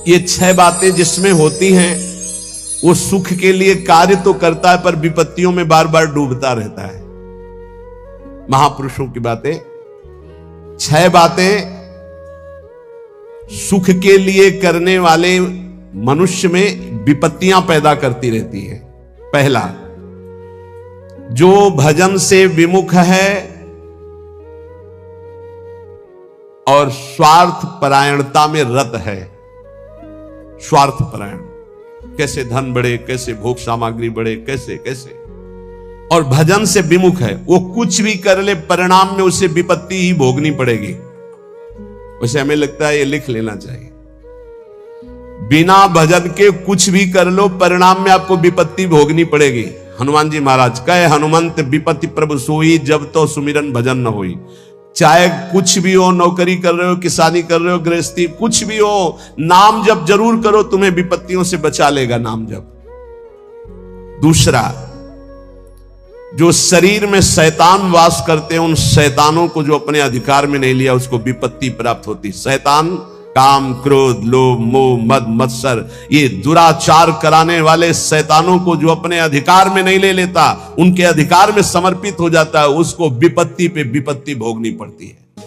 ये 6 बातें जिसमें होती हैं वो सुख के लिए कार्य तो करता है पर विपत्तियों में बार बार डूबता रहता है। महापुरुषों की बातें, 6 बातें सुख के लिए करने वाले मनुष्य में विपत्तियां पैदा करती रहती हैं। पहला, जो भजन से विमुख है और स्वार्थ परायणता में रत है। स्वार्थ परायण, कैसे धन बढ़े, कैसे भोग सामग्री बढ़े, कैसे कैसे, और भजन से विमुख है, वो कुछ भी कर ले परिणाम में उसे विपत्ति ही भोगनी पड़ेगी। वैसे हमें लगता है ये लिख लेना चाहिए, बिना भजन के कुछ भी कर लो परिणाम में आपको विपत्ति भोगनी पड़ेगी। हनुमान जी महाराज कहे, हनुमंत विपत्ति प्रभु सोई, जब तो सुमिरन भजन न होई। चाहे कुछ भी हो, नौकरी कर रहे हो, किसानी कर रहे हो, गृहस्थी, कुछ भी हो, नाम जप जरूर करो, तुम्हें विपत्तियों से बचा लेगा नाम जप। दूसरा, जो शरीर में शैतान वास करते हैं, उन शैतानों को जो अपने अधिकार में नहीं लिया उसको विपत्ति प्राप्त होती। शैतान काम, क्रोध, लोभ, मोह, मद, मत्सर, ये दुराचार कराने वाले शैतानों को जो अपने अधिकार में नहीं ले लेता, उनके अधिकार में समर्पित हो जाता है, उसको विपत्ति पे विपत्ति भोगनी पड़ती है।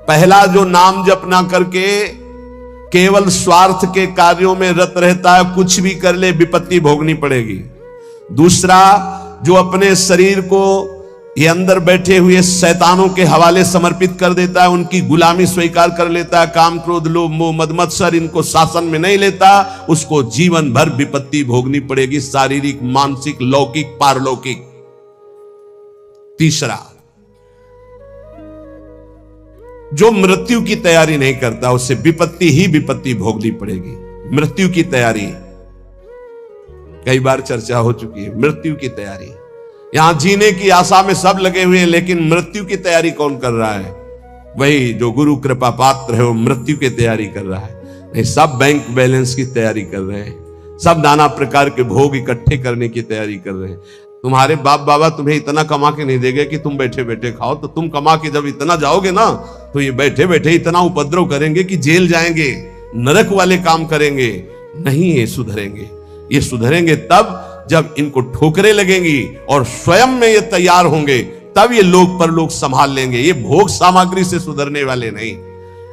पहला, जो नाम जप ना करके केवल स्वार्थ के कार्यों में रत रहता है, कुछ भी कर ले विपत्ति भोगनी पड़ेगी। दूसरा, जो अपने शरीर को ये अंदर बैठे हुए शैतानों के हवाले समर्पित कर देता है, उनकी गुलामी स्वीकार कर लेता है, काम, क्रोध, लोभ, मोह, मद, मत्सर इनको शासन में नहीं लेता, उसको जीवन भर विपत्ति भोगनी पड़ेगी, शारीरिक, मानसिक, लौकिक, पारलौकिक। तीसरा, जो मृत्यु की तैयारी नहीं करता, उससे विपत्ति ही विपत्ति भोगनी पड़ेगी। मृत्यु की तैयारी कई बार चर्चा हो चुकी है। मृत्यु की तैयारी, यहां जीने की आशा में सब लगे हुए हैं, लेकिन मृत्यु की तैयारी कौन कर रहा है? वही जो गुरु कृपा पात्र है, वो मृत्यु की तैयारी कर रहा है। नहीं, सब बैंक बैलेंस की तैयारी कर रहे हैं, सब नाना प्रकार के भोग इकट्ठे करने की तैयारी कर रहे हैं। तुम्हारे बाप बाबा तुम्हें इतना कमा के नहीं देंगे कि तुम बैठे बैठे खाओ, तो तुम कमा के जब इतना जाओगे ना, तो ये बैठे बैठे इतना उपद्रव करेंगे कि जेल जाएंगे, नरक वाले काम करेंगे। नहीं, ये सुधरेंगे। ये सुधरेंगे तब जब इनको ठोकरें लगेंगी और स्वयं में ये तैयार होंगे, तब ये लोक परलोक संभाल लेंगे। ये भोग सामग्री से सुधरने वाले नहीं।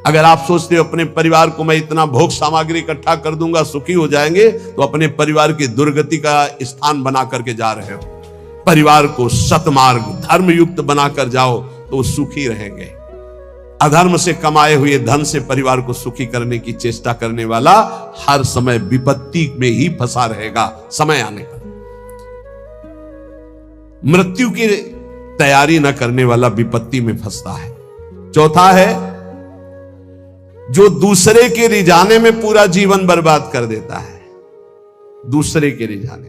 अगर आप सोचते हो अपने परिवार को मैं इतना भोग सामग्री इकट्ठा कर दूंगा सुखी हो जाएंगे, तो अपने परिवार की दुर्गति का स्थान बना करके जा रहे हो। परिवार को सतमार्ग, धर्मयुक्त बनाकर जाओ तो सुखी रहेंगे। अधर्म से कमाए हुए धन से परिवार को सुखी करने की चेष्टा करने वाला हर समय विपत्ति में ही फंसा रहेगा समय आने पर। मृत्यु की तैयारी न करने वाला विपत्ति में फंसता है। चौथा है, जो दूसरे के रिझाने में पूरा जीवन बर्बाद कर देता है। दूसरे के रिझाने,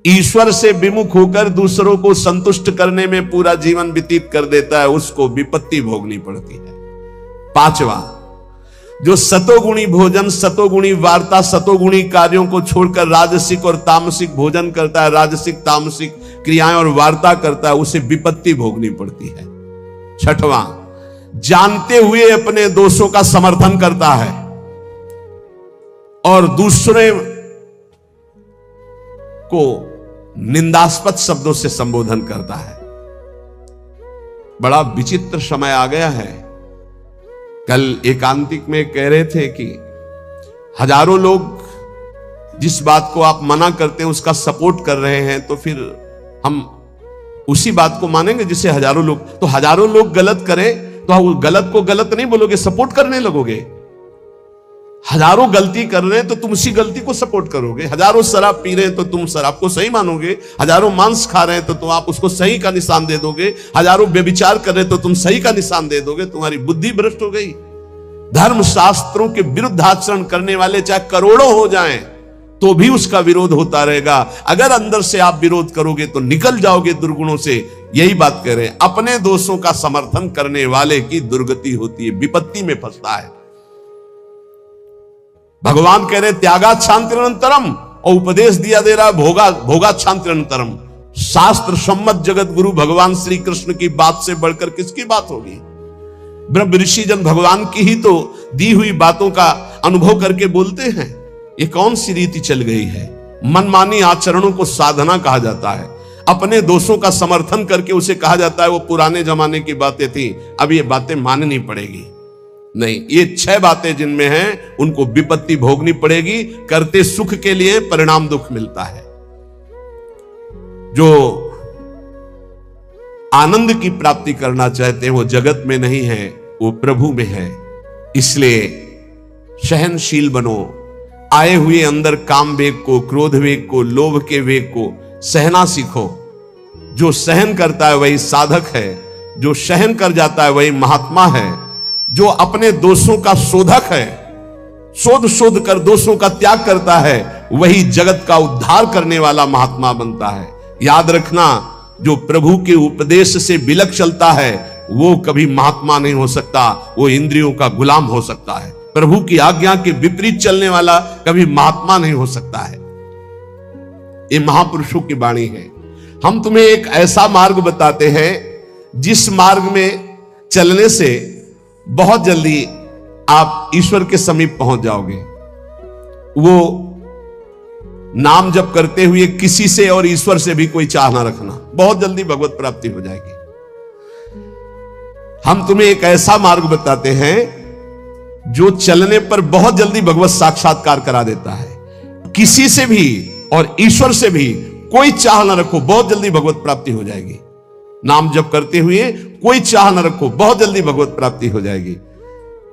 ईश्वर से विमुख होकर दूसरों को संतुष्ट करने में पूरा जीवन व्यतीत कर देता है, उसको विपत्ति भोगनी पड़ती है। पांचवा, जो सतोगुणी भोजन, सतोगुणी वार्ता, सतोगुणी कार्यों को छोड़कर राजसिक और तामसिक भोजन करता है, राजसिक तामसिक क्रियाएं और वार्ता करता है, उसे विपत्ति भोगनी पड़ती है। छठवां, जानते हुए अपने दोषों का समर्थन करता है और दूसरे को निंदास्पद शब्दों से संबोधन करता है। बड़ा विचित्र समय आ गया है। कल एकांतिक में कह रहे थे कि हजारों लोग जिस बात को आप मना करते हैं उसका सपोर्ट कर रहे हैं, तो फिर हम उसी बात को मानेंगे जिसे हजारों लोग, तो हजारों लोग गलत करें तो गलत को गलत नहीं बोलोगे, सपोर्ट करने लगोगे। हजारों गलती कर रहे हैं तो तुम उसी गलती को सपोर्ट करोगे। हजारों शराब पी रहे हैं तो तुम शराब को सही मानोगे। हजारों मांस खा रहे हैं तो तुम आप उसको सही का निशान दे दोगे। हजारों व्यभिचार कर रहे हैं तो तुम सही का निशान दे दोगे। तुम्हारी बुद्धि भ्रष्ट हो गई। धर्म शास्त्रों के विरुद्ध आचरण करने वाले चाहे करोड़ों हो जाएं तो भी उसका विरोध होता रहेगा। अगर अंदर से आप विरोध करोगे तो निकल जाओगे दुर्गुणों से। यही बात कह रहे हैं, अपने दोषों का समर्थन करने वाले की दुर्गति होती है, विपत्ति में फंसता है। भगवान कह रहे त्यागात् शान्तिरनंतरम, और उपदेश दिया दे रहा भोगात् शान्तिरनंतरम। शास्त्र सम्मत जगत गुरु भगवान श्री कृष्ण की बात से बढ़कर किसकी बात होगी? ब्रह्म ऋषि जन भगवान की ही तो दी हुई बातों का अनुभव करके बोलते हैं। ये कौन सी रीति चल गई है? मनमानी आचरणों को साधना कहा जाता है। अपने दोषों का समर्थन करके उसे कहा जाता है वो पुराने जमाने की बातें थी, अब ये बातें माननी पड़ेगी। नहीं, ये 6 बातें जिनमें हैं उनको विपत्ति भोगनी पड़ेगी। करते सुख के लिए परिणाम दुख मिलता है। जो आनंद की प्राप्ति करना चाहते हैं वो जगत में नहीं है, वो प्रभु में है। इसलिए सहनशील बनो। आए हुए अंदर काम वेग को, क्रोध वेग को, लोभ के वेग को सहना सीखो। जो सहन करता है वही साधक है, जो सहन कर जाता है वही महात्मा है। जो अपने दोषों का शोधक है, शोध कर दोषों का त्याग करता है, वही जगत का उद्धार करने वाला महात्मा बनता है। याद रखना, जो प्रभु के उपदेश से विलक चलता है वो कभी महात्मा नहीं हो सकता, वो इंद्रियों का गुलाम हो सकता है। प्रभु की आज्ञा के विपरीत चलने वाला कभी महात्मा नहीं हो सकता है। ये महापुरुषों की वाणी है। हम तुम्हें एक ऐसा मार्ग बताते हैं जिस मार्ग में चलने से बहुत जल्दी आप ईश्वर के समीप पहुंच जाओगे। वो नाम जप करते हुए किसी से और ईश्वर से भी कोई चाह ना रखना, बहुत जल्दी भगवत प्राप्ति हो जाएगी। हम तुम्हें एक ऐसा मार्ग बताते हैं जो चलने पर बहुत जल्दी भगवत साक्षात्कार करा देता है। किसी से भी और ईश्वर से भी कोई चाह ना रखो, बहुत जल्दी भगवत प्राप्ति हो जाएगी। नाम जप करते हुए कोई चाह ना रखो, बहुत जल्दी भगवत प्राप्ति हो जाएगी।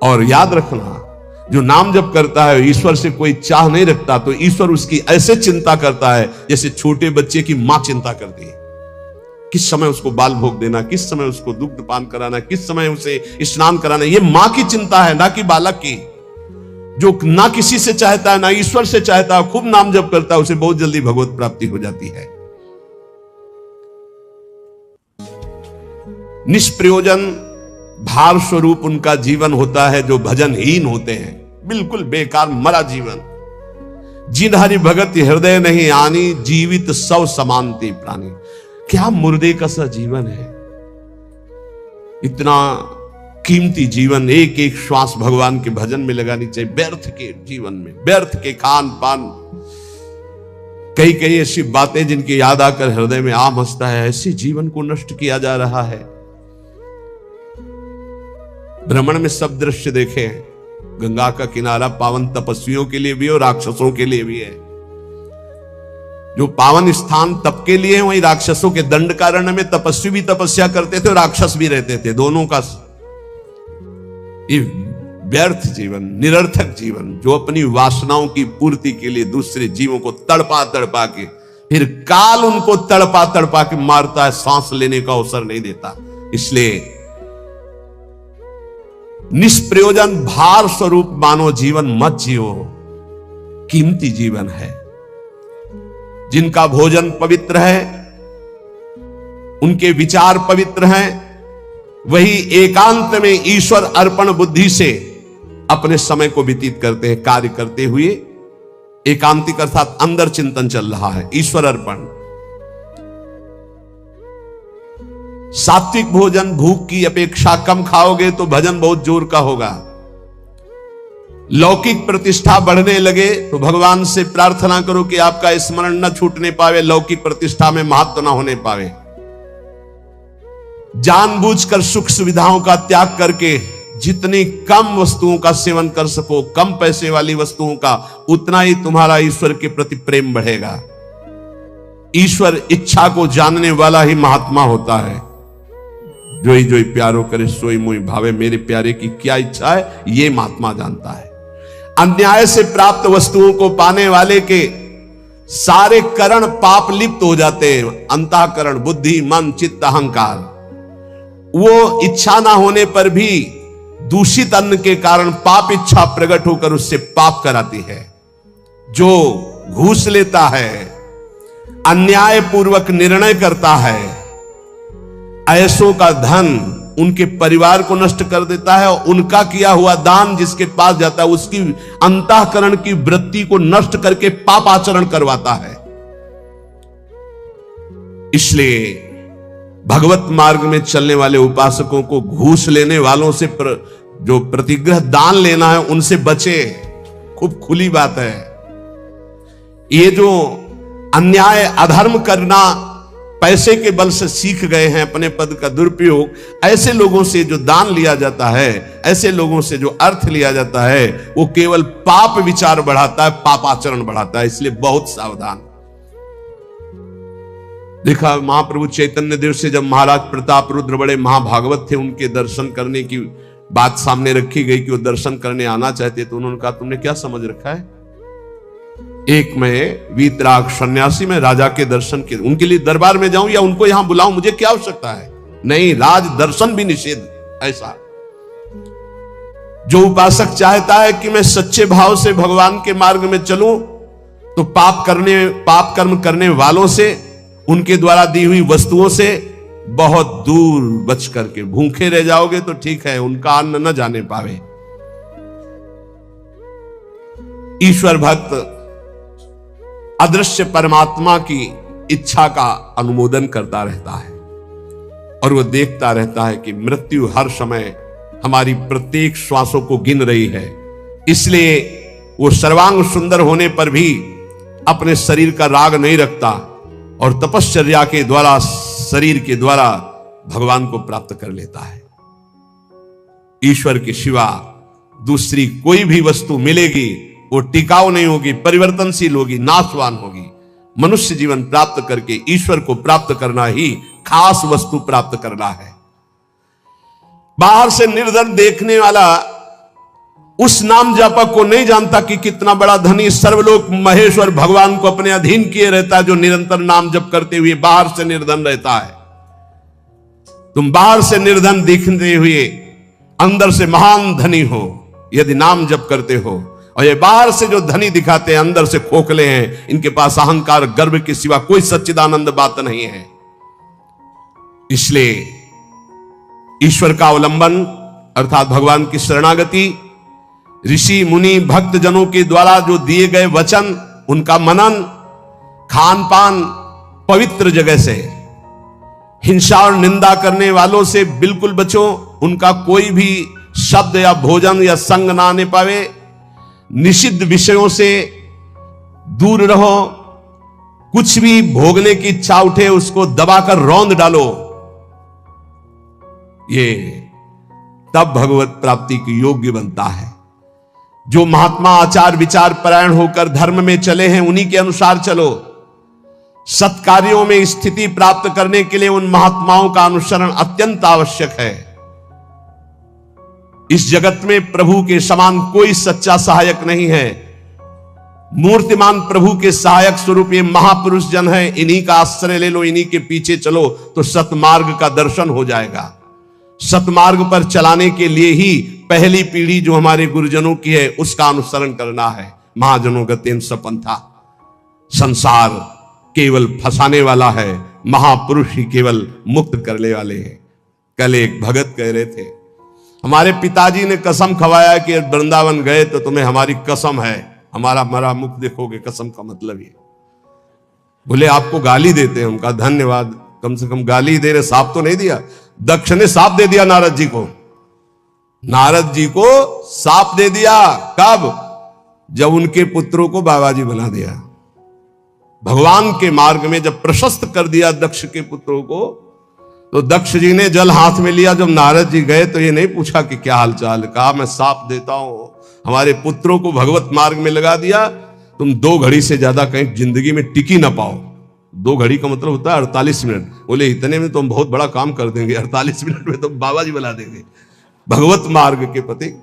और याद रखना, जो नाम जप करता है ईश्वर से कोई चाह नहीं रखता, तो ईश्वर उसकी ऐसे चिंता करता है जैसे छोटे बच्चे की मां चिंता करती है। किस समय उसको बाल भोग देना, किस समय उसको दुग्ध पान कराना, किस समय उसे स्नान कराना, ये मां की चिंता है, ना कि बालक की। जो ना किसी से चाहता है ना ईश्वर से चाहता है, खूब नाम जप करता है, उसे बहुत जल्दी भगवत प्राप्ति हो जाती है। निष्प्रयोजन भार स्वरूप उनका जीवन होता है जो भजनहीन होते हैं, बिल्कुल बेकार मरा जीवन। जिन हरि भगत हृदय नहीं आनी, जीवित सब समानते प्राणी। क्या मुर्दे का सा जीवन है। इतना कीमती जीवन, एक एक श्वास भगवान के भजन में लगानी चाहिए। व्यर्थ के जीवन में, व्यर्थ के खान पान, कई कई ऐसी बातें जिनकी याद आकर हृदय में आम हंसता है, ऐसे जीवन को नष्ट किया जा रहा है। भ्रमण में सब दृश्य देखे हैं। गंगा का किनारा पावन तपस्वियों के लिए भी है और राक्षसों के लिए भी है। जो पावन स्थान तप के लिए है, वही राक्षसों के दंडकारण्य में तपस्वी भी तपस्या करते थे और राक्षस भी रहते थे। दोनों का ये व्यर्थ जीवन, निरर्थक जीवन, जो अपनी वासनाओं की पूर्ति के लिए दूसरे जीवों को तड़पा तड़पा के, फिर काल उनको तड़पा तड़पा के मारता है, सांस लेने का अवसर नहीं देता। इसलिए निष्प्रयोजन भार स्वरूप मानो जीवन मत जियो। कीमती जीवन है। जिनका भोजन पवित्र है, उनके विचार पवित्र हैं, वही एकांत में ईश्वर अर्पण बुद्धि से अपने समय को व्यतीत करते हैं। कार्य करते हुए एकांतिक अर्थात अंदर चिंतन चल रहा है, ईश्वर अर्पण। सात्विक भोजन भूख की अपेक्षा कम खाओगे तो भजन बहुत जोर का होगा। लौकिक प्रतिष्ठा बढ़ने लगे तो भगवान से प्रार्थना करो कि आपका स्मरण न छूटने पावे, लौकिक प्रतिष्ठा में महत्व न होने पावे। जानबूझकर सुख सुविधाओं का त्याग करके जितनी कम वस्तुओं का सेवन कर सको, कम पैसे वाली वस्तुओं का, उतना ही तुम्हारा ईश्वर के प्रति प्रेम बढ़ेगा। ईश्वर इच्छा को जानने वाला ही महात्मा होता है। जोई जोई प्यारो करे सोई मोई भावे, मेरे प्यारे की क्या इच्छा है ये महात्मा जानता है। अन्याय से प्राप्त वस्तुओं को पाने वाले के सारे करण पाप लिप्त हो जाते हैं। अंतःकरण, बुद्धि, मन, चित्त, अहंकार, वो इच्छा ना होने पर भी दूषित अन्न के कारण पाप इच्छा प्रकट होकर उससे पाप कराती है। जो घूस लेता है, अन्याय पूर्वक निर्णय करता है, ऐसों का धन उनके परिवार को नष्ट कर देता है और उनका किया हुआ दान जिसके पास जाता है उसकी अंतःकरण की वृत्ति को नष्ट करके पाप आचरण करवाता है। इसलिए भगवत मार्ग में चलने वाले उपासकों को घूस लेने वालों से जो प्रतिग्रह दान लेना है उनसे बचे। खूब खुली बात है। ये जो अन्याय अधर्म करना पैसे के बल से सीख गए हैं, अपने पद का दुरुपयोग, ऐसे लोगों से जो दान लिया जाता है, ऐसे लोगों से जो अर्थ लिया जाता है, वो केवल पाप विचार बढ़ाता है, पापाचरण बढ़ाता है। इसलिए बहुत सावधान। देखा महाप्रभु चैतन्य देव से जब महाराज प्रताप रुद्र बड़े महाभागवत थे, उनके दर्शन करने की बात सामने रखी गई कि वो दर्शन करने आना चाहते, तो उन्होंने कहा तुमने क्या समझ रखा है? एक मैं वीतराग सन्यासी में राजा के दर्शन के उनके लिए दरबार में जाऊं या उनको यहां बुलाऊं, मुझे क्या आवश्यकता है? नहीं, राज दर्शन भी निषेध। ऐसा जो उपासक चाहता है कि मैं सच्चे भाव से भगवान के मार्ग में चलूं, तो पाप कर्म करने वालों से, उनके द्वारा दी हुई वस्तुओं से बहुत दूर बच करके भूखे रह जाओगे तो ठीक है, उनका अन्न न जाने पावे। ईश्वर भक्त अदृश्य परमात्मा की इच्छा का अनुमोदन करता रहता है और वो देखता रहता है कि मृत्यु हर समय हमारी प्रत्येक श्वासों को गिन रही है। इसलिए वो सर्वांग सुंदर होने पर भी अपने शरीर का राग नहीं रखता और तपश्चर्या के द्वारा, शरीर के द्वारा भगवान को प्राप्त कर लेता है। ईश्वर के सिवा दूसरी कोई भी वस्तु मिलेगी वो टिकाऊ नहीं होगी, परिवर्तनशील होगी, नाशवान होगी। मनुष्य जीवन प्राप्त करके ईश्वर को प्राप्त करना ही खास वस्तु प्राप्त करना है। बाहर से निर्धन देखने वाला उस नाम जापक को नहीं जानता कि कितना बड़ा धनी सर्वलोक महेश्वर भगवान को अपने अधीन किए रहता है, जो निरंतर नाम जप करते हुए बाहर से निर्धन रहता है। तुम बाहर से निर्धन दिखते हुए अंदर से महान धनी हो यदि नाम जप करते हो, और ये बाहर से जो धनी दिखाते हैं अंदर से खोखले हैं, इनके पास अहंकार गर्व के सिवा कोई सच्चिदानंद बात नहीं है। इसलिए ईश्वर का अवलंबन अर्थात भगवान की शरणागति, ऋषि मुनि भक्त जनों के द्वारा जो दिए गए वचन, उनका मनन, खान पान पवित्र जगह से, हिंसा और निंदा करने वालों से बिल्कुल बचो, उनका कोई भी शब्द या भोजन या संग ना आने पावे, निषिद्ध विषयों से दूर रहो, कुछ भी भोगने की इच्छा उठे उसको दबाकर रौंद डालो। ये तब भगवत प्राप्ति की योग्य बनता है। जो महात्मा आचार विचार परायण होकर धर्म में चले हैं, उन्हीं के अनुसार चलो। सत्कार्यों में स्थिति प्राप्त करने के लिए उन महात्माओं का अनुसरण अत्यंत आवश्यक है। इस जगत में प्रभु के समान कोई सच्चा सहायक नहीं है। मूर्तिमान प्रभु के सहायक स्वरूप ये महापुरुष जन है, इन्हीं का आश्रय ले लो, इन्हीं के पीछे चलो तो सतमार्ग का दर्शन हो जाएगा। सतमार्ग पर चलाने के लिए ही पहली पीढ़ी जो हमारे गुरुजनों की है उसका अनुसरण करना है। महाजनों गतेन सपंथा, संसार केवल फंसाने वाला है, महापुरुष ही केवल मुक्त करने वाले हैं। कल एक भगत कह रहे थे, हमारे पिताजी ने कसम खवाया कि वृंदावन गए तो तुम्हें हमारी कसम है, हमारा मरा मुख देखोगे। कसम का मतलब ये। बोले आपको गाली देते हैं। उनका धन्यवाद, कम से कम गाली दे रहे, साफ तो नहीं दिया। दक्ष ने साफ दे दिया नारद जी को, नारद जी को साफ दे दिया। कब? जब उनके पुत्रों को बाबा जी बना दिया। भगवान के मार्ग में जब प्रशस्त कर दिया दक्ष के पुत्रों को, तो दक्ष जी ने जल हाथ में लिया। जब नारद जी गए तो ये नहीं पूछा कि क्या हालचाल, कहा मैं साफ देता हूं, हमारे पुत्रों को भगवत मार्ग में लगा दिया, तुम 2 घड़ी से ज्यादा कहीं जिंदगी में टिकी ना पाओ। 2 घड़ी का मतलब होता है 48 मिनट। बोले इतने में तुम बहुत बड़ा काम कर देंगे, 48 मिनट में तुम बाबा जी बना देंगे भगवत मार्ग के पति।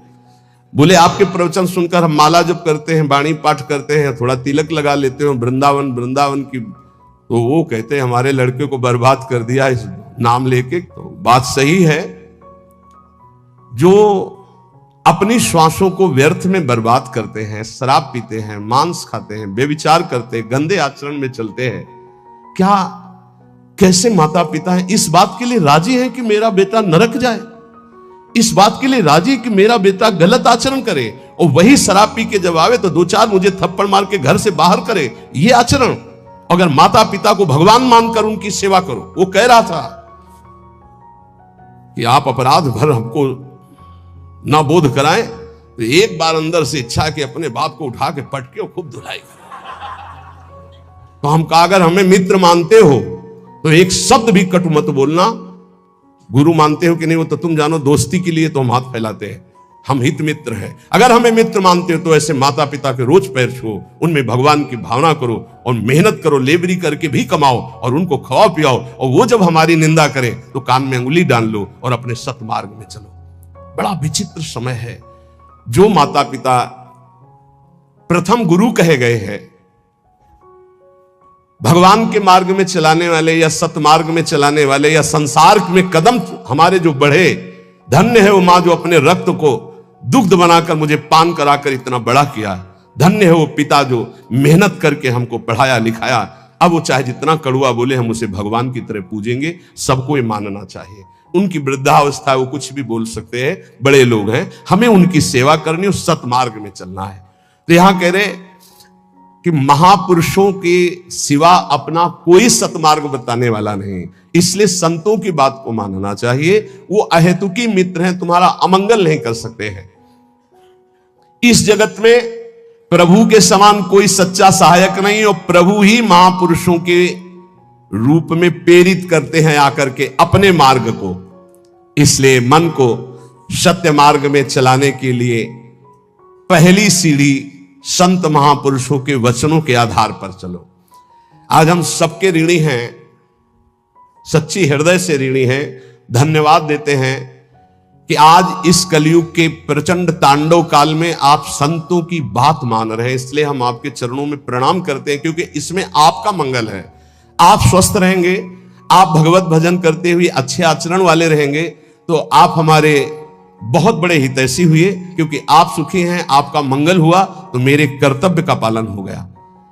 बोले आपके प्रवचन सुनकर हम माला जप करते हैं, वाणी पाठ करते हैं, थोड़ा तिलक लगा लेते हैं, वृंदावन की, तो वो कहते हैं हमारे लड़के को बर्बाद कर दिया इस नाम लेके। तो बात सही है, जो अपनी श्वासों को व्यर्थ में बर्बाद करते हैं, शराब पीते हैं, मांस खाते हैं, बेविचार करते हैं, गंदे आचरण में चलते हैं, क्या कैसे माता पिता हैं इस बात के लिए राजी हैं कि मेरा बेटा नरक जाए, इस बात के लिए राजी कि मेरा बेटा गलत आचरण करे, और वही शराब पी के जब आवे तो 2-4 मुझे थप्पड़ मार के घर से बाहर करे, ये आचरण। अगर माता पिता को भगवान मानकर उनकी सेवा करो। वो कह रहा था कि आप अपराध भर हमको ना बोध कराएं, तो एक बार अंदर से इच्छा कि अपने बाप को उठा के पटके और खूब धुलाई करें। तो हम कहा अगर हमें मित्र मानते हो तो एक शब्द भी कटु मत बोलना। गुरु मानते हो कि नहीं वो तो तुम जानो, दोस्ती के लिए तो हम हाथ फैलाते हैं, हम हित मित्र हैं। अगर हमें मित्र मानते हो तो ऐसे माता पिता के रोज पैर छुओ, उनमें भगवान की भावना करो और मेहनत करो, लेबरी करके भी कमाओ और उनको खवाओ पियाओ, और वो जब हमारी निंदा करें तो कान में अंगुली डाल लो और अपने सतमार्ग में चलो। बड़ा विचित्र समय है। जो माता पिता प्रथम गुरु कहे गए हैं, भगवान के मार्ग में चलाने वाले या सतमार्ग में चलाने वाले या संसार में कदम हमारे जो बढ़े, धन्य है वो मां जो अपने रक्त को दुग्ध बनाकर मुझे पान कराकर इतना बड़ा किया। धन्य है वो पिता जो मेहनत करके हमको पढ़ाया लिखाया। अब वो चाहे जितना कड़ुआ बोले, हम उसे भगवान की तरह पूजेंगे। सबको ये मानना चाहिए। उनकी वृद्धावस्था है, वो कुछ भी बोल सकते हैं, बड़े लोग हैं, हमें उनकी सेवा करनी और सतमार्ग में चलना है। तो यहां कह रहे कि महापुरुषों के सिवा अपना कोई सतमार्ग बताने वाला नहीं, इसलिए संतों की बात को मानना चाहिए। वो अहेतुकी मित्र हैं, तुम्हारा अमंगल नहीं कर सकते हैं। इस जगत में प्रभु के समान कोई सच्चा सहायक नहीं, और प्रभु ही महापुरुषों के रूप में प्रेरित करते हैं आकर के अपने मार्ग को। इसलिए मन को सत्य मार्ग में चलाने के लिए पहली सीढ़ी संत महापुरुषों के वचनों के आधार पर चलो। आज हम सबके ऋणी हैं, सच्ची हृदय से ऋणी हैं। धन्यवाद देते हैं कि आज इस कलयुग के प्रचंड तांडव काल में आप संतों की बात मान रहे हैं। इसलिए हम आपके चरणों में प्रणाम करते हैं, क्योंकि इसमें आपका मंगल है। आप स्वस्थ रहेंगे, आप भगवत भजन करते हुए अच्छे आचरण वाले रहेंगे, तो आप हमारे बहुत बड़े हितैषी हुए। क्योंकि आप सुखी हैं, आपका मंगल हुआ, तो मेरे कर्तव्य का पालन हो गया,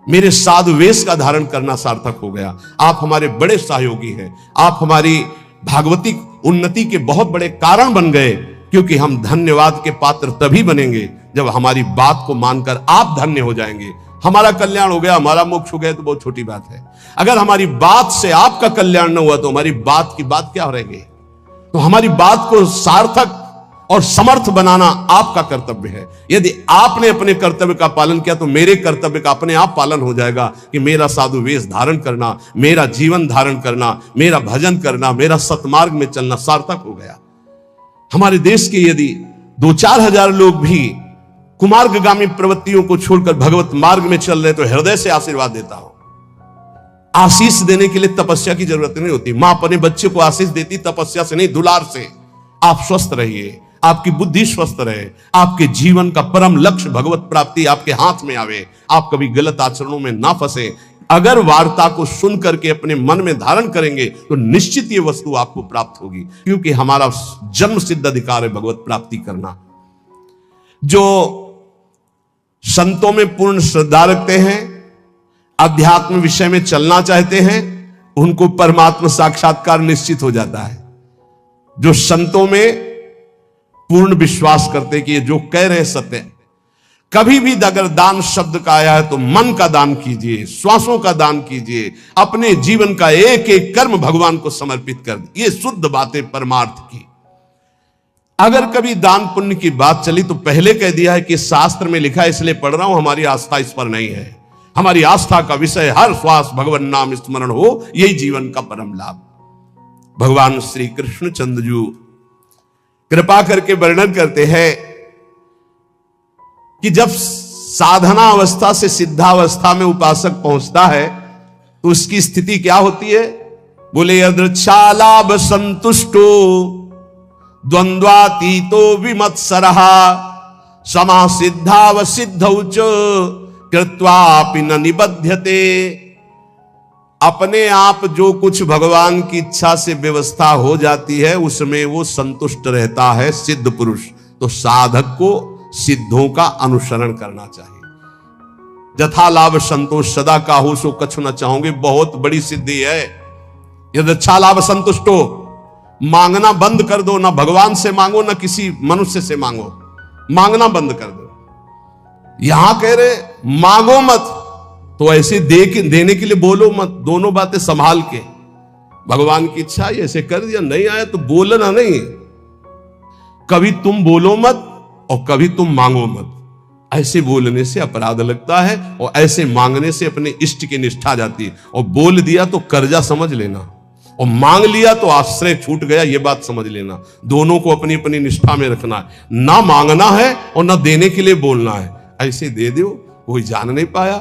मेरे साधु वेश का धारण करना सार्थक हो गया। आप हमारे बड़े सहयोगी हैं, आप हमारी भागवतिक उन्नति के बहुत बड़े कारण बन गए। क्योंकि हम धन्यवाद के पात्र तभी बनेंगे जब हमारी बात को मानकर आप धन्य हो जाएंगे। हमारा कल्याण हो गया, हमारा मोक्ष हो गया, तो बहुत छोटी बात है। अगर हमारी बात से आपका कल्याण न हुआ तो हमारी बात की बात क्या रहेगी। तो हमारी बात को सार्थक और समर्थ बनाना आपका कर्तव्य है। यदि आपने अपने कर्तव्य का पालन किया तो मेरे कर्तव्य का अपने आप पालन हो जाएगा कि मेरा साधु वेश धारण करना, मेरा जीवन धारण करना, मेरा भजन करना, मेरा सतमार्ग में चलना सार्थक हो गया। हमारे देश के यदि 2-4 हजार लोग भी कुमार्गगामी प्रवृत्तियों को छोड़कर भगवत मार्ग में चल रहे तो हृदय से आशीर्वाद देता हूं। आशीष देने के लिए तपस्या की जरूरत नहीं होती। मां अपने बच्चे को आशीष देती तपस्या से नहीं, दुलार से। आप स्वस्थ रहिए, आपकी बुद्धि स्वस्थ रहे, आपके जीवन का परम लक्ष्य भगवत प्राप्ति आपके हाथ में आवे, आप कभी गलत आचरणों में ना फंसे। अगर वार्ता को सुन करके अपने मन में धारण करेंगे तो निश्चित ये वस्तु आपको प्राप्त होगी, क्योंकि हमारा जन्म सिद्ध अधिकार है भगवत प्राप्ति करना। जो संतों में पूर्ण श्रद्धा रखते हैं, अध्यात्म विषय में चलना चाहते हैं, उनको परमात्मा साक्षात्कार निश्चित हो जाता है। जो संतों में पूर्ण विश्वास करते कि ये जो कह रहे हैं सत्य है। कभी भी अगर दान शब्द का आया है तो मन का दान कीजिए, श्वासों का दान कीजिए, अपने जीवन का एक एक कर्म भगवान को समर्पित कर दीजिए। ये शुद्ध बातें परमार्थ की। अगर कभी दान पुण्य की बात चली तो पहले कह दिया है कि शास्त्र में लिखा है इसलिए पढ़ रहा हूं, हमारी आस्था इस पर नहीं है। हमारी आस्था का विषय हर श्वास भगवान नाम स्मरण हो, यही जीवन का परम लाभ। भगवान श्री कृष्ण चंद्र जी कृपा करके वर्णन करते हैं कि जब साधना अवस्था से सिद्धावस्था में उपासक पहुंचता है तो उसकी स्थिति क्या होती है। बोले यदृच्छालाभ संतुष्टो द्वंद्वातीतो विमत्सरः समासिद्धाव सिद्धौ च कृत्वापि न निबध्यते। अपने आप जो कुछ भगवान की इच्छा से व्यवस्था हो जाती है उसमें वो संतुष्ट रहता है सिद्ध पुरुष। तो साधक को सिद्धों का अनुसरण करना चाहिए। जथा लाभ संतोष सदा काहू सो कछु न चाहोगे, बहुत बड़ी सिद्धि है। यदि अच्छा लाभ संतुष्टो, मांगना बंद कर दो, ना भगवान से मांगो ना किसी मनुष्य से मांगो, मांगना बंद कर दो। यहां कह रहे मांगो मत, तो ऐसे देने के लिए बोलो मत, दोनों बातें संभाल के। भगवान की इच्छा है ऐसे कर दिया, नहीं आया तो बोलना नहीं। कभी तुम बोलो मत और कभी तुम मांगो मत। ऐसे बोलने से अपराध लगता है और ऐसे मांगने से अपने इष्ट की निष्ठा जाती है। और बोल दिया तो कर्जा समझ लेना, और मांग लिया तो आश्रय छूट गया, ये बात समझ लेना। दोनों को अपनी अपनी निष्ठा में रखना है। ना मांगना है और ना देने के लिए बोलना है। ऐसे दे दो, कोई जान नहीं पाया।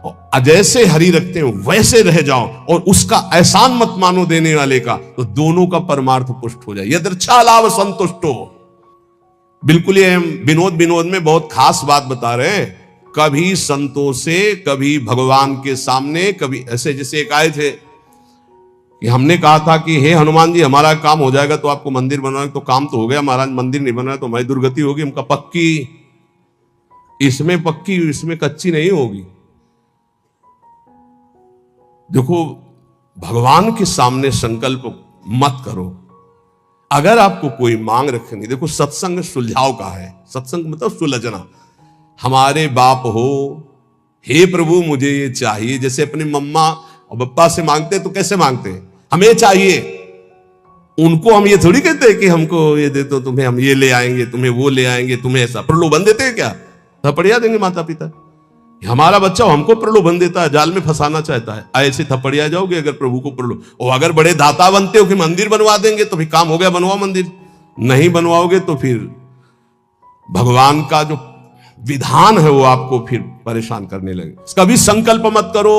और जैसे हरि रखते हो वैसे रह जाओ और उसका एहसान मत मानो देने वाले का, तो दोनों का परमार्थ पुष्ट हो जाए। यदृच्छा लाभ संतुष्टो। बिल्कुल ये विनोद में बहुत खास बात बता रहे हैं। कभी संतों से, कभी भगवान के सामने, कभी ऐसे। जैसे एक आए थे कि हमने कहा था कि हे हनुमान जी, हमारा काम हो जाएगा तो आपको मंदिर बनवाएंगे। तो काम तो हो गया महाराज, मंदिर नहीं बना तो हमारी दुर्गति होगी। हमका पक्की, इसमें पक्की, इसमें कच्ची नहीं होगी। देखो, भगवान के सामने संकल्प मत करो। अगर आपको कोई मांग रखनी, देखो सत्संग सुलझाव का है। सत्संग मतलब सुलझना। हमारे बाप हो, हे प्रभु मुझे ये चाहिए। जैसे अपनी मम्मा और पप्पा से मांगते तो कैसे मांगते हैं, हमें चाहिए। उनको हम ये थोड़ी कहते हैं कि हमको ये दे दो, तुम्हें हम ये ले आएंगे, तुम्हें वो ले आएंगे, तुम्हें ऐसा। प्रलोभन देते हैं क्या? थपड़िया देंगे माता पिता। हमारा बच्चा हमको प्रलोभन देता है, जाल में फंसाना चाहता है। ऐसे थपड़िया जाओगे अगर प्रभु को प्रलोभन। और अगर बड़े दाता बनते हो कि मंदिर बनवा देंगे, तो फिर काम हो गया, बनवाओ मंदिर। नहीं बनवाओगे तो फिर भगवान का जो विधान है वो आपको फिर परेशान करने लगे। कभी संकल्प मत करो,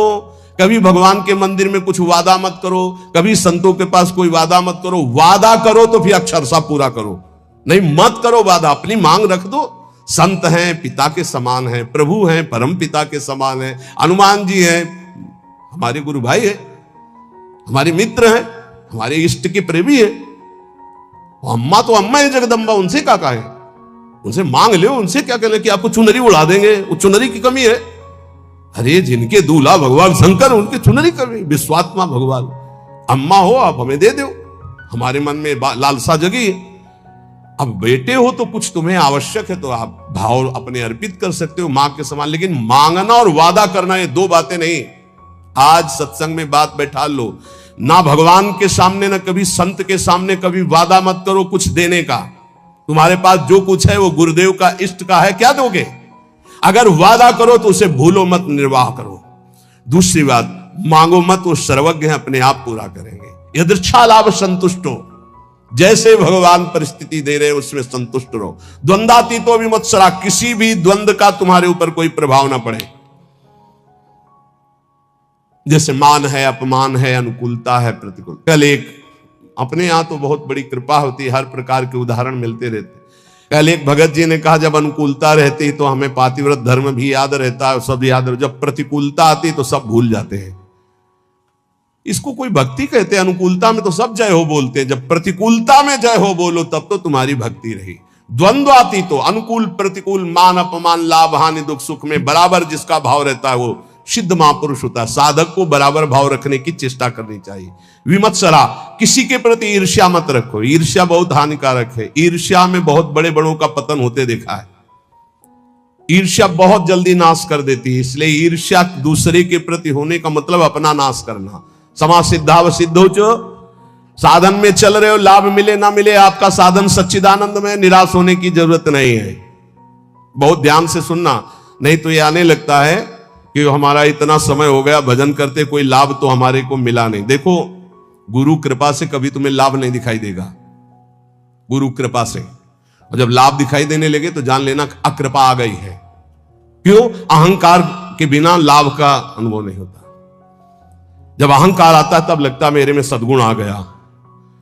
कभी भगवान के मंदिर में कुछ वादा मत करो, कभी संतों के पास कोई वादा मत करो। वादा करो तो फिर अक्षरशः पूरा करो, नहीं मत करो वादा। अपनी मांग रख दो। संत हैं, पिता के समान हैं, प्रभु हैं, परम पिता के समान हैं, हनुमान जी हैं, हमारे गुरु भाई हैं, हमारे मित्र हैं, हमारे इष्ट के प्रेमी हैं। अम्मा तो अम्मा है जगदम्बा, उनसे क्या कहें? उनसे मांग लो, उनसे क्या कहना कि आपको चुनरी उड़ा देंगे, वो चुनरी की कमी है। अरे जिनके दूल्हा भगवान शंकर, उनकी चुनरी कमी। विश्वात्मा भगवान, अम्मा हो आप हमें दे दो, हमारे मन में लालसा जगी है। अब बेटे हो तो कुछ तुम्हें आवश्यक है तो आप भाव अपने अर्पित कर सकते हो मां के समान। लेकिन मांगना और वादा करना ये दो बातें नहीं। आज सत्संग में बात बैठा लो, ना भगवान के सामने ना कभी संत के सामने कभी वादा मत करो कुछ देने का। तुम्हारे पास जो कुछ है वो गुरुदेव का, इष्ट का है, क्या दोगे? अगर वादा करो तो उसे भूलो मत, निर्वाह करो। दूसरी बात, मांगो मत, वो सर्वज्ञ है, अपने आप पूरा करेंगे। यदृच्छा लाभ संतुष्टो। जैसे भगवान परिस्थिति दे रहे उसमें संतुष्ट रहो। द्वंद्वातीतो विमत्सरा। किसी भी द्वंद्व का तुम्हारे ऊपर कोई प्रभाव ना पड़े। जैसे मान है, अपमान है, अनुकूलता है, प्रतिकूल। कल एक, अपने यहां तो बहुत बड़ी कृपा होती है, हर प्रकार के उदाहरण मिलते रहते। कल एक भगत जी ने कहा, जब अनुकूलता रहती तो हमें पातिव्रत धर्म भी याद रहता है, सब याद रहता। जब प्रतिकूलता आती तो सब भूल जाते हैं। इसको कोई भक्ति कहते हैं? अनुकूलता में तो सब जय हो बोलते हैं, जब प्रतिकूलता में जय हो बोलो तब तो तुम्हारी भक्ति रही। द्वंद्व आती तो अनुकूल प्रतिकूल, मान अपमान, लाभ हानि, दुख सुख में बराबर जिसका भाव रहता है वो सिद्ध महापुरुष होता है। साधक को बराबर भाव रखने की चेष्टा करनी चाहिए। विमत्सरा। किसी के प्रति ईर्ष्या मत रखो, ईर्ष्या बहुत हानिकारक है। ईर्ष्या में बहुत बड़े बड़ों का पतन होते देखा है। ईर्ष्या बहुत जल्दी नाश कर देती है, इसलिए ईर्ष्या दूसरे के प्रति होने का मतलब अपना नाश करना। समाज सिद्धाव सिद्धो चो। साधन में चल रहे हो, लाभ मिले ना मिले, आपका साधन सच्चिदानंद में, निराश होने की जरूरत नहीं है। बहुत ध्यान से सुनना, नहीं तो ये आने लगता है कि हमारा इतना समय हो गया भजन करते, कोई लाभ तो हमारे को मिला नहीं। देखो, गुरु कृपा से कभी तुम्हें लाभ नहीं दिखाई देगा, गुरु कृपा से। और जब लाभ दिखाई देने लगे तो जान लेना अकृपा आ गई है। क्यों? अहंकार के बिना लाभ का अनुभव नहीं होता। जब अहंकार आता है तब लगता है मेरे में सद्गुण आ गया,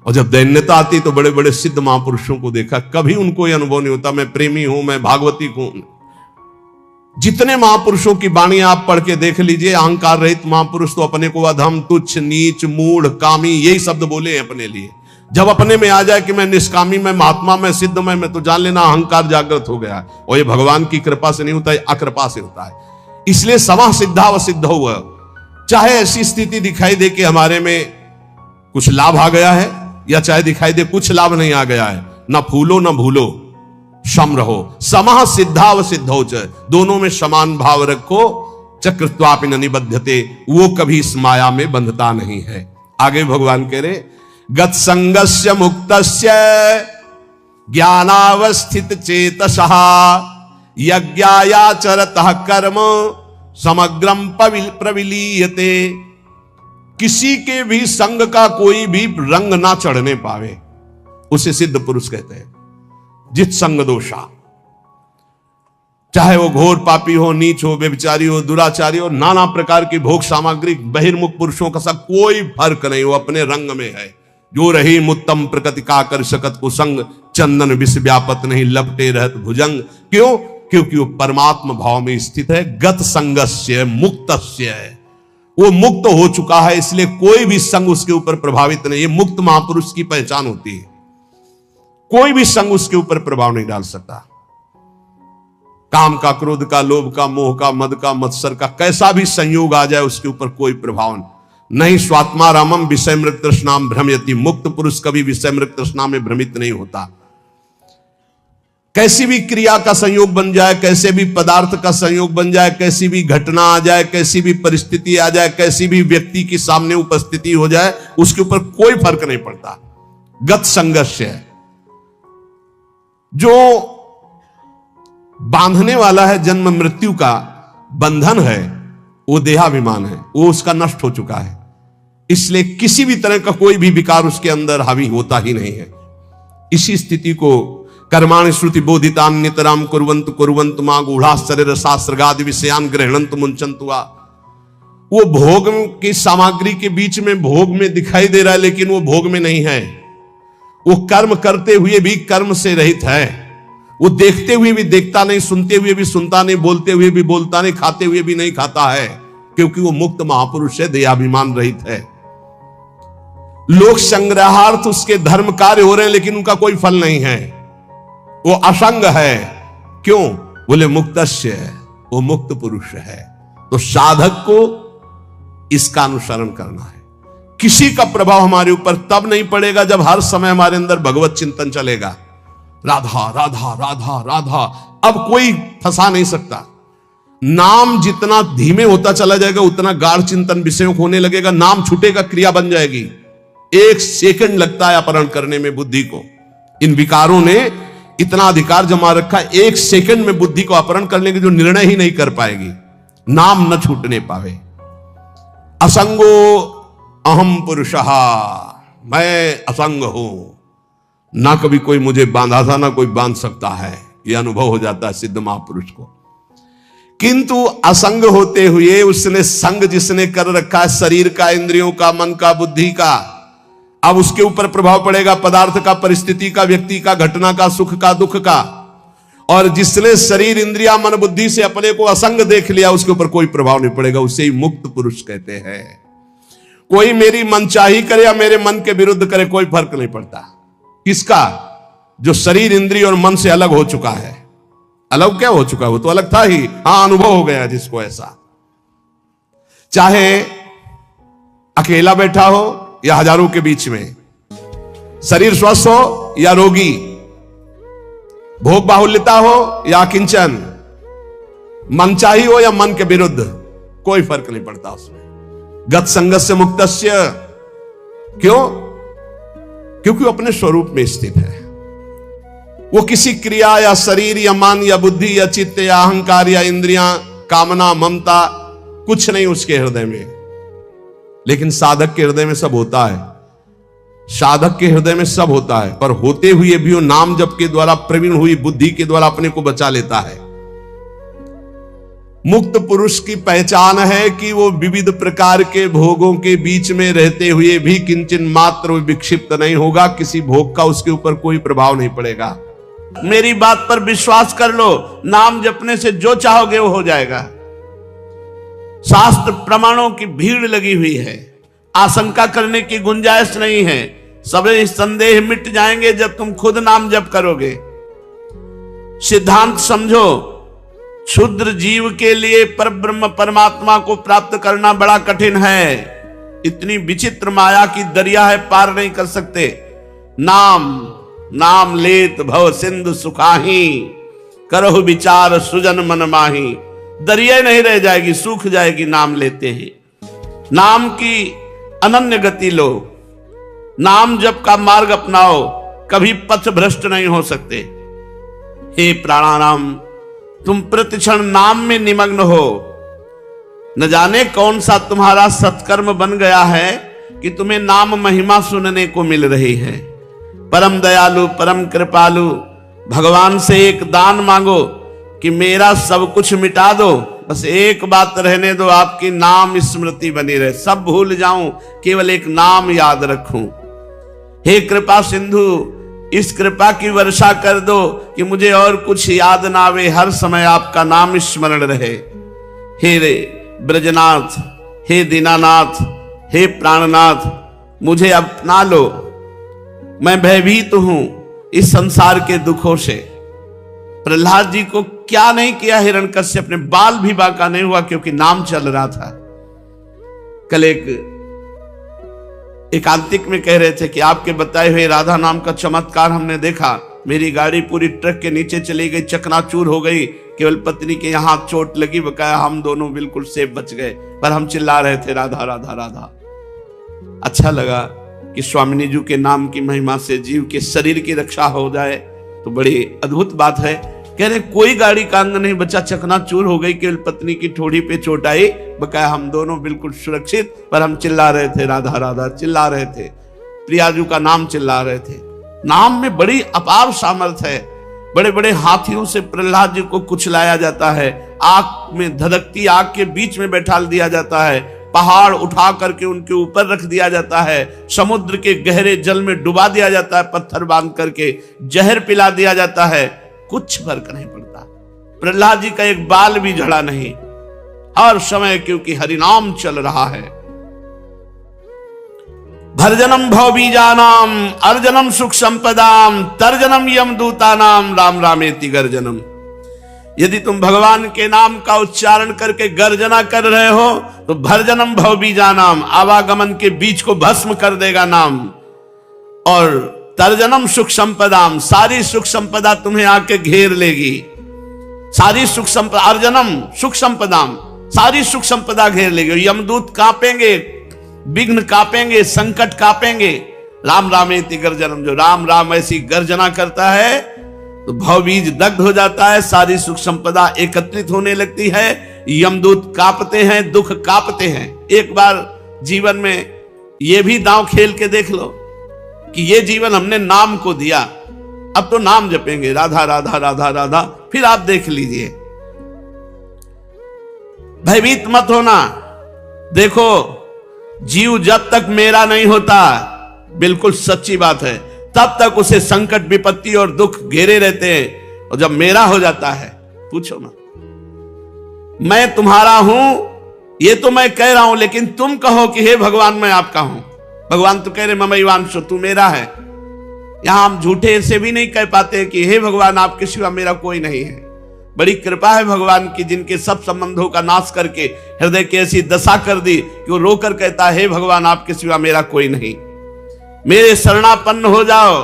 और जब दैन्यता आती तो बड़े बड़े सिद्ध महापुरुषों को देखा, कभी उनको यह अनुभव नहीं होता मैं प्रेमी हूं, मैं भागवती हूं। जितने महापुरुषों की वाणी आप पढ़ के देख लीजिए, अहंकार रहित महापुरुष तो अपने को अधम, तुच्छ, नीच, मूढ़, कामी, यही शब्द बोले हैं अपने लिए। जब अपने में आ जाए कि मैं निष्कामी, मैं महात्मा, मैं सिद्ध, मैं तो जान लेना अहंकार जागृत हो गया है। और ये भगवान की कृपा से नहीं होता है, अकृपा से होता है। इसलिए समा सिद्धा व सिद्ध हुआ। चाहे ऐसी स्थिति दिखाई दे कि हमारे में कुछ लाभ आ गया है, या चाहे दिखाई दे कुछ लाभ नहीं आ गया है, ना फूलो ना भूलो, सम रहो। समः सिद्धा व सिद्धौ च। दोनों में समान भाव रखो। चक्रत्वापि न निबध्यते। वो कभी इस माया में बंधता नहीं है। आगे भगवान कह रहे गत संगस्य मुक्तस्य ज्ञानावस्थित चेतसः यज्ञायाचरतः कर्म समग्रम प्रविलीयते। किसी के भी संग का कोई भी रंग ना चढ़ने पावे उसे सिद्ध पुरुष कहते हैं। जित संग दोषा, चाहे वो घोर पापी हो, नीच हो, व्यभिचारी हो, दुराचारी हो, नाना प्रकार की भोग सामग्री बहिर्मुख पुरुषों का सब कोई फर्क नहीं, वो अपने रंग में है। जो रही मुत्तम प्रकृति का कर सकत कुसंग चंदन विष व्यापत नहीं लपटे रहत भुजंग। क्यों? क्योंकि वो परमात्मा भाव में स्थित है। गत संगस्य मुक्तस्य है, वो मुक्त हो चुका है, इसलिए कोई भी संग उसके ऊपर प्रभावित नहीं। ये मुक्त महापुरुष की पहचान होती है। कोई भी संग उसके ऊपर प्रभाव नहीं डाल सकता। काम का, क्रोध का, लोभ का, मोह का, मद का, मत्सर का कैसा भी संयोग आ जाए उसके ऊपर कोई प्रभाव नहीं। स्वात्मा रामम विषय मृत तृष्णाम भ्रमयति। मुक्त पुरुष कभी विषय मृत तृष्णा में भ्रमित नहीं होता। कैसी भी क्रिया का संयोग बन जाए, कैसे भी पदार्थ का संयोग बन जाए, कैसी भी घटना आ जाए, कैसी भी परिस्थिति आ जाए, कैसी भी व्यक्ति की सामने उपस्थिति हो जाए, उसके ऊपर कोई फर्क नहीं पड़ता। गत संघर्ष है। जो बांधने वाला है, जन्म मृत्यु का बंधन है, वो देहाभिमान है, वो उसका नष्ट हो चुका है। इसलिए किसी भी तरह का कोई भी विकार उसके अंदर हावी होता ही नहीं है। इसी स्थिति को कर्माणि श्रुति बोधितान नितराम कुर्वन्तु कुर्वन्तु मा गूढ़ाश्चर्य शास्त्रगादि विषयान गृह्णन्तु मुञ्चन्तु वा। वो भोग की सामग्री के बीच में भोग में दिखाई दे रहा है, लेकिन वो भोग में नहीं है। वो कर्म करते हुए भी कर्म से रहित है। वो देखते हुए भी देखता नहीं, सुनते हुए भी सुनता नहीं, बोलते हुए भी बोलता नहीं, खाते हुए भी नहीं खाता है, क्योंकि वो मुक्त महापुरुष है, देहाभिमान रहित है। लोक संग्रहार्थ उसके धर्म कार्य हो रहे हैं, लेकिन उनका कोई फल नहीं है। वो असंग है। क्यों? बोले मुक्तस्य है, वो मुक्त पुरुष है। तो साधक को इसका अनुसरण करना है। किसी का प्रभाव हमारे ऊपर तब नहीं पड़ेगा जब हर समय हमारे अंदर भगवत चिंतन चलेगा। राधा राधा राधा राधा, अब कोई फंसा नहीं सकता। नाम जितना धीमे होता चला जाएगा उतना गाढ़ चिंतन विषयों को होने लगेगा। नाम छूटेगा, क्रिया बन जाएगी। 1 सेकंड लगता है अपहरण करने में बुद्धि को। इन विकारों ने इतना अधिकार जमा रखा है, 1 सेकंड में बुद्धि को अपहरण करने के जो निर्णय ही नहीं कर पाएगी, नाम न छूटने पावे। असंगो अहम पुरुषः, मैं असंग हूं, ना कभी कोई मुझे बांधा था, ना कोई बांध सकता है। यह अनुभव हो जाता है सिद्ध महापुरुष को। किंतु असंग होते हुए उसने संग जिसने कर रखा है शरीर का, इंद्रियों का, मन का, बुद्धि का, अब उसके ऊपर प्रभाव पड़ेगा पदार्थ का, परिस्थिति का, व्यक्ति का, घटना का, सुख का, दुख का। और जिसने शरीर, इंद्रिया, मन, बुद्धि से अपने को असंग देख लिया, उसके ऊपर कोई प्रभाव नहीं पड़ेगा। उसे ही मुक्त पुरुष कहते हैं। कोई मेरी मनचाही करे या मेरे मन के विरुद्ध करे, कोई फर्क नहीं पड़ता। किसका? जो शरीर, इंद्रिय और मन से अलग हो चुका है। अलग क्या हो चुका है? वो तो अलग था ही। हां, अनुभव हो गया जिसको ऐसा। चाहे अकेला बैठा हो या हजारों के बीच में, शरीर स्वस्थ हो या रोगी, भोग बाहुल्यता हो या किंचन, मनचाही हो या मन के विरुद्ध, कोई फर्क नहीं पड़ता उसमें। गत संगस्य मुक्तस्य। क्यों? क्योंकि वो अपने स्वरूप में स्थित है। वो किसी क्रिया या शरीर या मन या बुद्धि या चित्त या अहंकार या इंद्रियां, कामना, ममता, कुछ नहीं उसके हृदय में। लेकिन साधक के हृदय में सब होता है। साधक के हृदय में सब होता है, पर होते हुए भी वो नाम जप के द्वारा, प्रवीण हुई बुद्धि के द्वारा अपने को बचा लेता है। मुक्त पुरुष की पहचान है कि वो विविध प्रकार के भोगों के बीच में रहते हुए भी किंचन मात्र विक्षिप्त नहीं होगा। किसी भोग का उसके ऊपर कोई प्रभाव नहीं पड़ेगा। मेरी बात पर विश्वास कर लो, नाम जपने से जो चाहोगे वो हो जाएगा। शास्त्र प्रमाणों की भीड़ लगी हुई है, आशंका करने की गुंजाइश नहीं है। सभी संदेह मिट जाएंगे जब तुम खुद नाम जप करोगे। सिद्धांत समझो, क्षुद्र जीव के लिए परब्रह्म परमात्मा को प्राप्त करना बड़ा कठिन है। इतनी विचित्र माया की दरिया है, पार नहीं कर सकते। नाम लेत भव सिंधु सुखाही, करहु विचार सुजन मन माही। दरिया नहीं रह जाएगी, सूख जाएगी नाम लेते ही। नाम की अनन्य गति लो, नाम जप का मार्ग अपनाओ, कभी पथ भ्रष्ट नहीं हो सकते। हे प्राणानाम, तुम प्रतिक्षण नाम में निमग्न हो। न जाने कौन सा तुम्हारा सत्कर्म बन गया है कि तुम्हें नाम महिमा सुनने को मिल रही है। परम दयालु, परम कृपालु भगवान से एक दान मांगो कि मेरा सब कुछ मिटा दो, बस एक बात रहने दो, आपकी नाम स्मृति बनी रहे, सब भूल जाऊं, केवल एक नाम याद रखूं। हे कृपा सिंधु, इस कृपा की वर्षा कर दो कि मुझे और कुछ याद ना आवे, हर समय आपका नाम स्मरण रहे। हे रे ब्रजनाथ, हे दीनानाथ, हे प्राणनाथ, मुझे अपना लो, मैं भयभीत हूं इस संसार के दुखों से। प्रहलाद जी को क्या नहीं किया हिरण्यकश्यप ने, बाल भी बांका नहीं हुआ क्योंकि नाम चल रहा था। कल एक एकांतिक में कह रहे थे कि आपके बताए हुए राधा नाम का चमत्कार हमने देखा। मेरी गाड़ी पूरी ट्रक के नीचे चली गई, चकनाचूर हो गई, केवल पत्नी के यहां चोट लगी, बकाया हम दोनों बिल्कुल सेफ बच गए, पर हम चिल्ला रहे थे राधा राधा राधा। अच्छा लगा कि स्वामिनी जी के नाम की महिमा से जीव के शरीर की रक्षा हो जाए, तो बड़ी अद्भुत बात है। कह रहे कोई गाड़ी का अंग नहीं बचा, चकनाचूर हो गई, केवल पत्नी की ठोड़ी पे चोट आई, बकाया हम दोनों बिल्कुल सुरक्षित, पर हम चिल्ला रहे थे राधा राधा, चिल्ला रहे थे, प्रियाजू का नाम चिल्ला रहे थे। नाम में बड़ी अपार सामर्थ्य है। बड़े बड़े हाथियों से प्रहलाद जी को कुचलाया जाता है, आग में धधकती आग के बीच में बैठा दिया जाता है, पहाड़ उठा करके उनके ऊपर रख दिया जाता है, समुद्र के गहरे जल में डुबा दिया जाता है, पत्थर बांध करके जहर पिला दिया जाता है, कुछ फर्क नहीं पड़ता। प्रहलाद जी का एक बाल भी झड़ा नहीं, हर समय क्योंकि हरिनाम चल रहा है। भरजनम भवबीजानाम अर्जनम सुख संपदाम तर्जनम यमदूतानाम राम रामेति गर्जनम। यदि तुम भगवान के नाम का उच्चारण करके गर्जना कर रहे हो तो भरजनम भवबीजानाम, आवागमन के बीच को भस्म कर देगा नाम, और तर्जनम सुख संपदाम, सारी सुख संपदा तुम्हें आके घेर लेगी। सारी सुख संपदा, अर्जनम सुख संपदाम, सारी सुख संपदा घेर लेगी। यमदूत कांपेंगे, विघ्न कांपेंगे, संकट कांपेंगे। राम रामेति गर्जनम, जो राम राम ऐसी गर्जना करता है तो भवबीज दग्ध हो जाता है, सारी सुख संपदा एकत्रित होने लगती है, यमदूत कांपते हैं, दुख कांपते हैं। एक बार जीवन में यह भी दांव खेल के देख लो कि ये जीवन हमने नाम को दिया, अब तो नाम जपेंगे राधा राधा राधा राधा, फिर आप देख लीजिए। भयभीत मत होना। देखो, जीव जब तक मेरा नहीं होता, बिल्कुल सच्ची बात है, तब तक उसे संकट विपत्ति और दुख घेरे रहते हैं, और जब मेरा हो जाता है, पूछो ना, मैं तुम्हारा हूं ये तो मैं कह रहा हूं, लेकिन तुम कहो कि हे भगवान मैं आपका हूं। भगवान तो कह रहे ममैवांशो, तू मेरा है। यहां हम झूठे से भी नहीं कह पाते कि हे भगवान आपके सिवा मेरा कोई नहीं है। बड़ी कृपा है भगवान की, जिनके सब संबंधों का नाश करके हृदय की ऐसी दशा कर दी कि वो रोकर कहता है हे भगवान आपके सिवा मेरा कोई नहीं, मेरे शरणापन्न हो जाओ।